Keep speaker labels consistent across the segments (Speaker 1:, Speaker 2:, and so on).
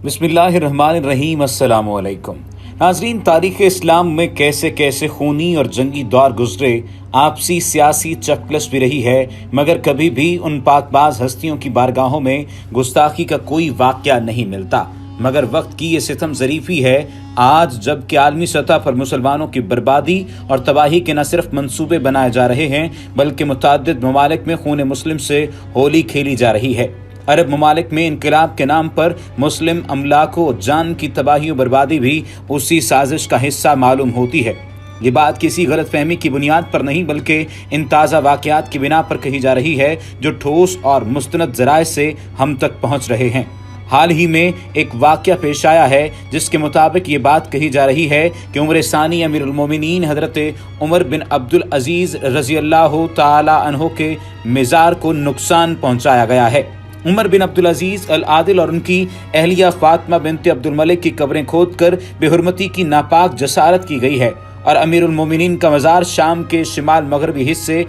Speaker 1: बिस्मिल्लाहिर्रहमानिर्रहीम। अस्सलाम वालेकुम नाज़रीन, तारीख़ इस्लाम में कैसे कैसे खूनी और जंगी दौर गुजरे, आपसी सियासी चकलश भी रही है, मगर कभी भी उन पाकबाज हस्तियों की बारगाहों में गुस्ताखी का कोई वाक़या नहीं मिलता। मगर वक्त की ये सितम ज़रीफ़ी है आज, जबकि आलमी सतह पर मुसलमानों की बर्बादी और तबाही के न सिर्फ मंसूबे बनाए जा रहे हैं, बल्कि मुतअद्दिद ममालिक में खून मुस्लिम से होली खेली जा रही है। अरब ममालिक में इनकलाब के नाम पर मुस्लिम अमलाको जान की तबाही और बर्बादी भी उसी साजिश का हिस्सा मालूम होती है। ये बात किसी गलत फहमी की बुनियाद पर नहीं, बल्कि इन ताज़ा वाक़यात की बिना पर कही जा रही है जो ठोस और मुस्तनद ज़राए से हम तक पहुँच रहे हैं। हाल ही में एक वाक़या पेश आया है जिसके मुताबिक ये बात कही जा रही है कि उमर सानी अमीरुल मोमिनीन हज़रत उमर बिन अब्दुल अजीज़ रज़ी अल्लाह ताला अन्हो के मिज़ार को नुकसान पहुँचाया गया है। उमर बिन अब्दुल अजीज़ अल आदिल और उनकी अहलिया फातिमा बिनत अब्दुल मलिक की कब्रें खोदकर बेहुरमती की नापाक जसारत की गई है और अमीरुल मोमिनीन का मज़ार शाम के शिमाल मगरबी हिस्से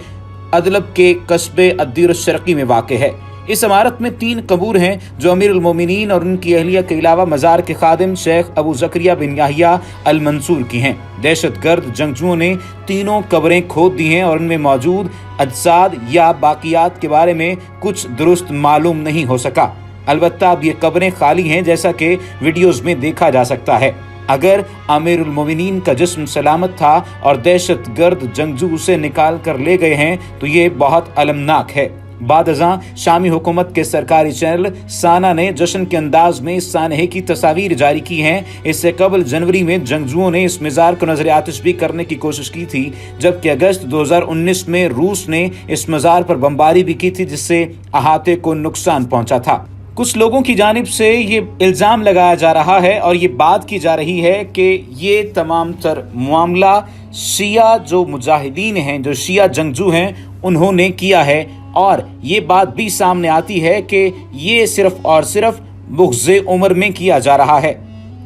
Speaker 1: अदलब के कस्बे अद्दीर शर्की में वाक़ है। इस इमारत में 3 कबूर हैं जो अमीरुल मोमिनीन और उनकी अहलिया के अलावा मज़ार के खादिम शेख अबू ज़करिया बिन याहिया अल मंसूर की हैं। दहशतगर्द जंगजुओं ने तीनों कब्रें खोद दी हैं और उनमें मौजूद अजसाद या बाकियात के बारे में कुछ दुरुस्त मालूम नहीं हो सका। अलबत्ता अब ये कब्रें खाली हैं, जैसा कि वीडियोज़ में देखा जा सकता है। अगर अमीरुल मोमिनीन का जिस्म सलामत था और दहशतगर्द जंगजू उसे निकाल कर ले गए हैं तो ये बहुत अलमनाक है। बाद अज़ां शामी हुकूमत के सरकारी चैनल साना ने जश्न के अंदाज में इस सानहे की तस्वीर जारी की हैं। इससे कबल जनवरी में जंगजुओं ने इस मज़ार को नजर आतिश भी करने की कोशिश की थी, जबकि अगस्त 2019 में रूस ने इस मज़ार पर बमबारी भी की थी, जिससे अहाते को नुकसान पहुंचा था। कुछ लोगों की जानिब से ये इल्ज़ाम लगाया जा रहा है और ये बात की जा रही है कि ये तमाम तर मामला शिया जो मुजाहिदीन हैं, जो शिया जंगजू हैं, उन्होंने किया है। और ये बात भी सामने आती है कि ये सिर्फ और सिर्फ बुग़्ज़े उमर में किया जा रहा है।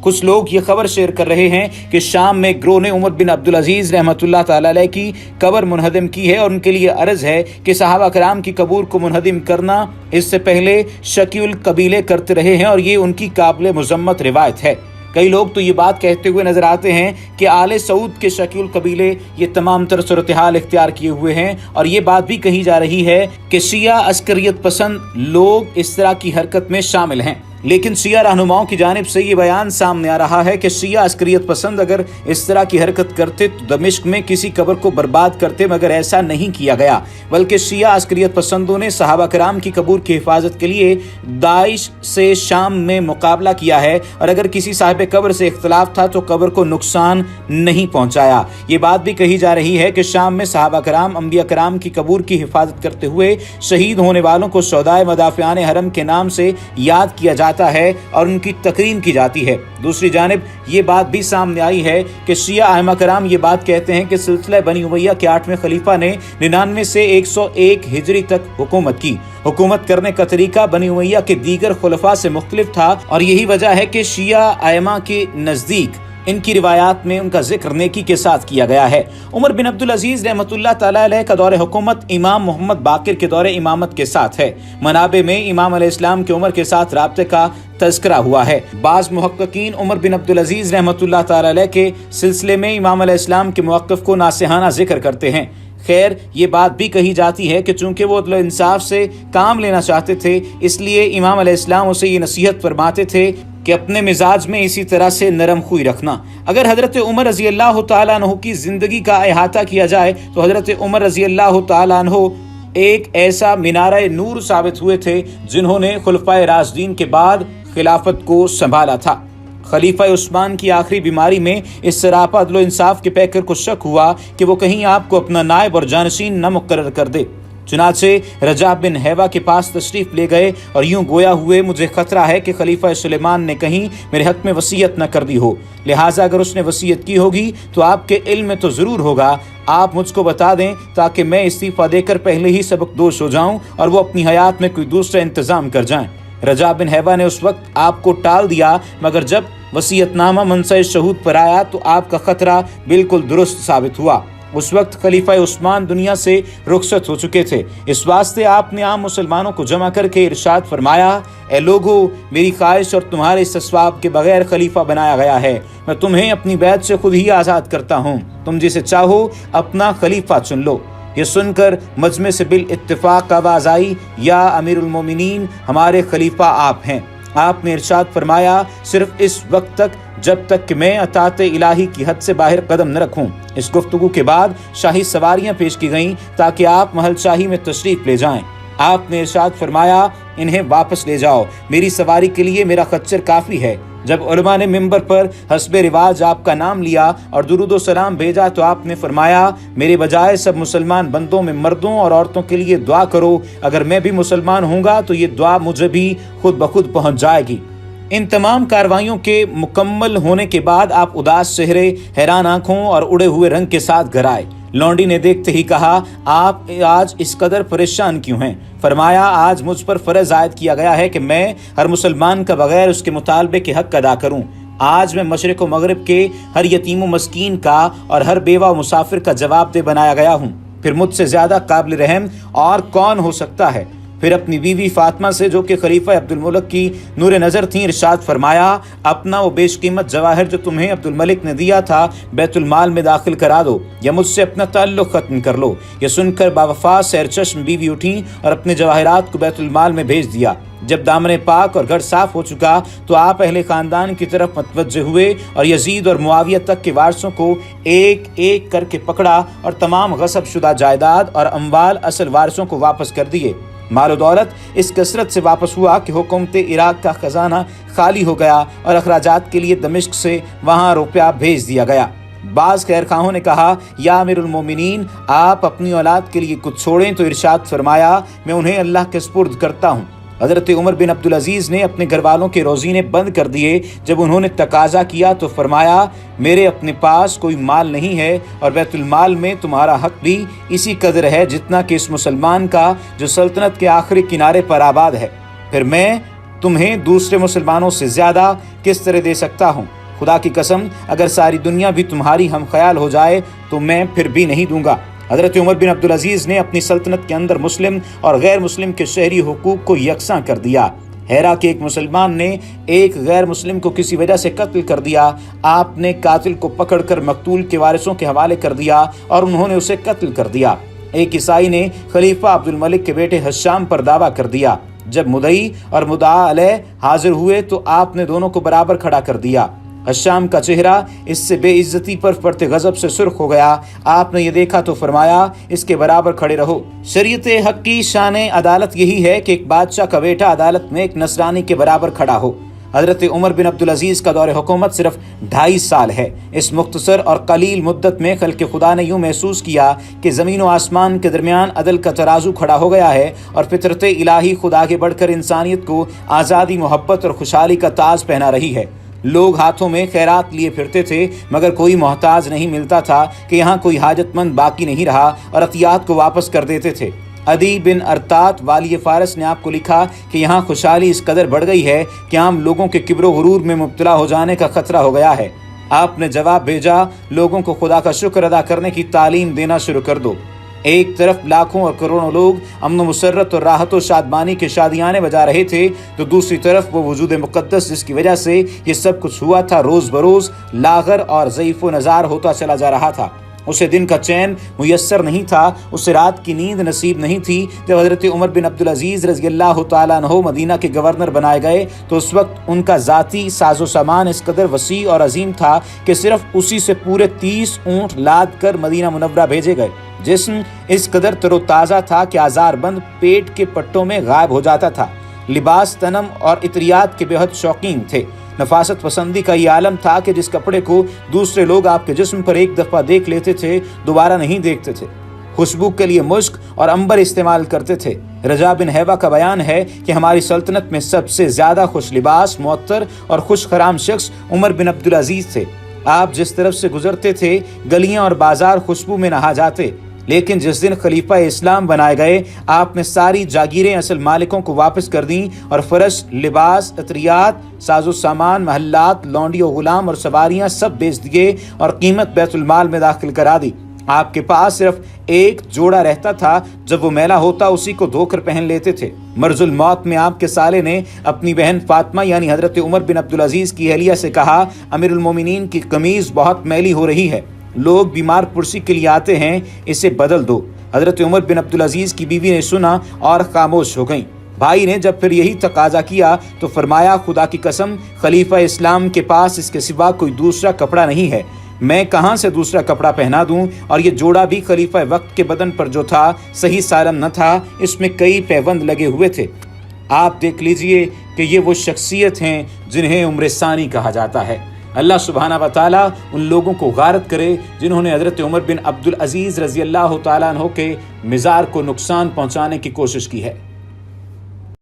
Speaker 1: कुछ लोग ये खबर शेयर कर रहे हैं कि शाम में ग्रोह ने उमर बिन अब्दुल अजीज़ रहमतुल्लाह ताला अलैह की कब्र मुनहदिम की है और उनके लिए अर्ज़ है कि सहाबा कराम की कब्र को मुनहदिम करना इससे पहले शकीउल कबीले करते रहे हैं और ये उनकी काबिल मुज़म्मत रिवायत है। कई लोग तो ये बात कहते हुए नजर आते हैं कि आले सऊद के शकील कबीले ये तमाम तर सूरत हाल इख्तियार किए हुए हैं और ये बात भी कही जा रही है कि शिया अस्करियत पसंद लोग इस तरह की हरकत में शामिल हैं। लेकिन शिया रहनुमाओं की जानिब से ये बयान सामने आ रहा है कि शिया अस्करियत पसंद अगर इस तरह की हरकत करते तो दमिश्क में किसी कब्र को बर्बाद करते, मगर ऐसा नहीं किया गया, बल्कि शिया अस्करियत पसंदों ने सहाबा कराम की कब्र की हिफाजत के लिए दाइश से शाम में मुकाबला किया है और अगर किसी साहिब कब्र से इख्तलाफ था तो कब्र को नुकसान नहीं पहुंचाया। ये बात भी कही जा रही है कि शाम में सहाबा कराम अंबिया कराम की कब्र की हिफाजत करते हुए शहीद होने वालों को शोहदाए मदाफ़ियान हरम के नाम से याद किया जाता है और उनकी तकरीम की जाती है। दूसरी जानिब ये बात भी सामने आई है कि शिया आइमा कराम ये बात कहते हैं कि सिलसिला बनी उमैया के 8वें खलीफा ने 99 से 101 हिजरी तक हुकूमत की। हुकूमत करने का तरीका बनी उमैया के दीगर खुलफा से मुख्तलिफ था और यही वजह है कि शिया आइमा के नज़दीक इनकी रिवायात में उनका जिक्र नेकी के साथ किया गया है। उमर बिन अब्दुल अजीज़ रहमतुल्लाह ताला अलैह का दौरे हुकूमत इमाम मोहम्मद बाकिर के दौरे इमामत के साथ है। मनाबे में इमाम अलैहिस्सलाम के उमर के साथ राब्ते का तज़किरा हुआ है। बाज़ मुहक्किकीन उमर बिन अब्दुल अजीज़ रहमतुल्लाह ताला अलैह के सिलसिले में इमाम अलैहिस्सलाम के मौक़िफ़ को नासिहाना जिक्र करते हैं। खैर, ये बात भी कही जाती है कि चूंकि वो अदल इंसाफ से काम लेना चाहते थे, इसलिए इमाम अलैहिस्सलाम उसे ये नसीहत फरमाते थे कि अपने मिजाज में इसी तरह से नरम खुई रखना। अगर हज़रत उमर रज़ी अल्लाह तआला अन्हु की ज़िंदगी का अहाता किया जाए तो हज़रत उमर रज़ी अल्लाह तआला अन्हु एक ऐसा मीनार नूर साबित हुए थे जिन्होंने खुलफाए राशिदीन के बाद खिलाफत को संभाला था। खलीफा उस्मान की आखिरी बीमारी में इस सरापा अदल इंसाफ के पैकर को शक हुआ कि वो कहीं आपको अपना नायब और जानशीन न मुकर्रर कर दे। चुनाचे रजा बिन हैवा के पास तशरीफ ले गए और यूं गोया हुए, मुझे खतरा है कि खलीफा सुलेमान ने कहीं मेरे हक में वसीयत न कर दी हो, लिहाजा अगर उसने वसीयत की होगी तो आपके इल्म में तो ज़रूर होगा, आप मुझको बता दें ताकि मैं इस्तीफ़ा देकर पहले ही सबकदोश हो जाऊं और वो अपनी हयात में कोई दूसरा इंतज़ाम कर जाएं। रजा बिन हैवा ने उस वक्त आपको टाल दिया, मगर जब वसीयतनामा मनसा शहूद पर आया तो आपका खतरा बिल्कुल दुरुस्त साबित हुआ। उस वक्त खलीफा उस्मान दुनिया से रुखसत हो चुके थे। इस वास्ते आपने आम मुसलमानों को जमा करके इरशाद फरमाया, ए लोगो, मेरी ख्वाहिश और तुम्हारे इस्तिस्वाब के बगैर खलीफा बनाया गया है। मैं तुम्हें अपनी बैत से खुद ही आज़ाद करता हूँ। तुम जिसे चाहो अपना खलीफा चुन लो। ये सुनकर मजमे से बिल इत्तिफाक आवाज आई, या अमीरुल मोमिनीन, हमारे खलीफा आप हैं। आपने इरशाद फरमाया, सिर्फ इस वक्त तक जब तक कि मैं अतात इलाही की हद से बाहर कदम न रखूं। इस गुफ्तगू के बाद शाही सवारियां पेश की गईं ताकि आप महल शाही में तशरीफ ले जाएं। आपने इरशाद फरमाया, इन्हें वापस ले जाओ, मेरी सवारी के लिए मेरा खच्चर काफी है। जब उलमा ने मिंबर पर हस्बे रिवाज आपका नाम लिया और दुरूद सलाम भेजा तो आपने फरमाया, मेरे बजाय सब मुसलमान बंदों में मर्दों और औरतों के लिए दुआ करो। अगर मैं भी मुसलमान होऊंगा तो ये दुआ मुझे भी खुद ब खुद पहुंच जाएगी। इन तमाम कार्रवाइयों के मुकम्मल होने के बाद आप उदास चेहरे, हैरान आंखों और उड़े हुए रंग के साथ घर आए। लौंडी ने देखते ही कहा, आप आज इस कदर परेशान क्यों हैं? फरमाया, आज मुझ पर फर्ज आयद किया गया है कि मैं हर मुसलमान का बगैर उसके मुतालबे के हक अदा करूं। आज मैं मशरिक व मगरिब के हर यतीम व मस्कीन का और हर बेवा व मुसाफिर का जवाब दे बनाया गया हूं। फिर मुझसे ज्यादा काबिल रहम और कौन हो सकता है? फिर अपनी बीवी फातिमा से, जो कि खलीफा अब्दुल मुल्क की नूर नज़र थी, इरशाद फरमाया, अपना वो बेशकीमत जवाहिर जो तुम्हें अब्दुल मलिक ने दिया था बैतुल माल में दाखिल करा दो या मुझसे अपना ताल्लुक खत्म कर लो। यह सुनकर बावफा सैरचश्म बीवी उठी और अपने जवाहिरात को बैतुल माल में भेज दिया। जब दामन पाक और घर साफ हो चुका तो आप अहले खानदान की तरफ मतवज्जे हुए और यजीद और मुआविया तक के वारसों को एक एक करके पकड़ा और तमाम गसब शुदा जायदाद और अम्वाल असल वारसों को वापस कर दिए। माल दौलत इस कसरत से वापस हुआ कि हुकूमत इराक का खजाना खाली हो गया और अखराजात के लिए दमिश्क से वहां रुपया भेज दिया गया। बाज़ खैरखाहों ने कहा, या अमीरुल मोमिनीन, आप अपनी औलाद के लिए कुछ छोड़ें तो इरशाद फरमाया, मैं उन्हें अल्लाह के सुपुर्द करता हूँ। हज़रत उमर बिन अब्दुल अजीज़ ने अपने घर वालों के रोज़ीने बंद कर दिए। जब उन्होंने तकाजा किया तो फरमाया, मेरे अपने पास कोई माल नहीं है और बैतुल माल में तुम्हारा हक भी इसी कदर है जितना कि इस मुसलमान का जो सल्तनत के आखिरी किनारे पर आबाद है। फिर मैं तुम्हें दूसरे मुसलमानों से ज़्यादा किस तरह दे सकता हूँ? खुदा की कसम, अगर सारी दुनिया भी तुम्हारी हम ख्याल हो जाए तो मैं फिर भी नहीं दूंगा। हज़रत उमर बिन अब्दुल अजीज़ ने अपनी सल्तनत के अंदर मुस्लिम और गैर मुस्लिम के शहरी हुकूक को यकसां कर दिया। हेरा के एक मुसलमान ने एक गैर मुस्लिम को किसी वजह से कत्ल कर दिया। आपने कातिल को पकड़कर मकतूल के वारिसों के हवाले कर दिया और उन्होंने उसे कत्ल कर दिया। एक ईसाई ने खलीफा अब्दुल मलिक के बेटे हश्शाम पर दावा कर दिया। जब मुदई और मुद्दा अलैह हाजिर हुए तो आपने दोनों को बराबर खड़ा कर दिया। हश्शाम का चेहरा इससे बेइज्जती पर पड़ते गजब से सुर्ख हो गया। आपने ये देखा तो फरमाया, इसके बराबर खड़े रहो। शरीयत हक की शान अदालत यही है कि एक बादशाह का बेटा अदालत में एक नसरानी के बराबर खड़ा हो। हज़रत उमर बिन अब्दुल अजीज़ का दौर हुकूमत सिर्फ 2.5 साल है। इस मुख्तसर और कलील मुद्दत में खल्क़ खुदा ने यूँ महसूस किया कि ज़मीन व आसमान के दरमियान अदल का तराजू खड़ा हो गया है और फितरत इलाही खुदा आगे बढ़कर इंसानियत को आज़ादी, मोहब्बत और खुशहाली का ताज पहना रही है। लोग हाथों में खैरात लिए फिरते थे मगर कोई मोहताज नहीं मिलता था कि यहाँ कोई हाजतमंद बाकी नहीं रहा और अतियात को वापस कर देते थे। अदी बिन अरतात वाली फारस ने आपको लिखा कि यहाँ खुशहाली इस कदर बढ़ गई है कि आम लोगों के किब्र गुरूर में मुब्तला हो जाने का खतरा हो गया है। आपने जवाब भेजा, लोगों को खुदा का शुक्र अदा करने की तालीम देना शुरू कर दो। एक तरफ लाखों और करोड़ों लोग अमन मुसर्रत और राहत और शादमानी के शादियाने बजा रहे थे तो दूसरी तरफ वो वजूद मुक़द्दस जिसकी वजह से ये सब कुछ हुआ था रोज़ बरोज़ लागर और ज़ईफ़ व नज़ार होता चला जा रहा था। उसे दिन का चैन मुयस्सर नहीं था, उसे रात की नींद नसीब नहीं थी। जब हज़रत उमर बिन अब्दुल अजीज़ रज़ियल्लाहु ताला अन्हु मदीना के गवर्नर बनाए गए तो उस वक्त उनका ज़ाती साजो सामान इस कदर वसी और अजीम था कि सिर्फ उसी से पूरे 30 ऊँट लाद कर मदीना मुनव्वरा भेजे गए। जिस्म इस कदर तरोताज़ा था कि आज़ारबंद पेट के पट्टों में गायब हो जाता था। लिबास, तनम और इत्रियात के बेहद शौकीन थे। नफासत पसंदी का ये आलम था कि जिस कपड़े को दूसरे लोग आपके जिस्म पर एक दफ़ा देख लेते थे दोबारा नहीं देखते थे। खुशबू के लिए मुश्क और अंबर इस्तेमाल करते थे। रजा बिन हैबा का बयान है कि हमारी सल्तनत में सबसे ज़्यादा खुश लिबास, मुअत्तर और खुश खराम शख्स उमर बिन अब्दुल अजीज़ थे। आप जिस तरफ से गुजरते थे गलियां और बाजार खुशबू में नहा जाते। लेकिन जिस दिन खलीफा इस्लाम बनाए गए आपने सारी जागीरें असल मालिकों को वापस कर दी और फरश, लिबास, अतरियात, साजो सामान, महल्लात, लौंडी और गुलाम और सवारियां सब बेच दिए और कीमत बैतुल माल में दाखिल करा दी। آپ کے پاس صرف ایک جوڑا رہتا تھا، جب وہ میلا ہوتا اسی کو دھو کر پہن لیتے تھے۔ مرض الموت میں آپ کے سالے نے اپنی بہن فاطمہ یعنی حضرت عمر بن عبدالعزیز کی اہلیہ سے کہا، امیر المومنین کی قمیض بہت میلی ہو رہی ہے، لوگ بیمار پرسی کے لیے آتے ہیں، اسے بدل دو۔ حضرت عمر بن عبدالعزیز کی بیوی نے سنا اور خاموش ہو گئیں۔ بھائی نے جب پھر یہی تقاضا کیا تو فرمایا، خدا کی قسم، خلیفہ اسلام کے پاس اس کے سوا کوئی دوسرا کپڑا نہیں ہے، میں کہاں سے دوسرا کپڑا پہنا دوں؟ اور یہ جوڑا بھی خلیفہ وقت کے بدن پر جو تھا صحیح سالم نہ تھا، اس میں کئی پیوند لگے ہوئے تھے۔ آپ دیکھ لیجئے کہ یہ وہ شخصیت ہیں جنہیں عمر ثانی کہا جاتا ہے۔ اللہ سبحانہ و تعالیٰ ان لوگوں کو غارت کرے جنہوں نے حضرت عمر بن عبدالعزیز رضی اللہ تعالیٰ عنہ کے مزار کو نقصان پہنچانے کی کوشش کی ہے۔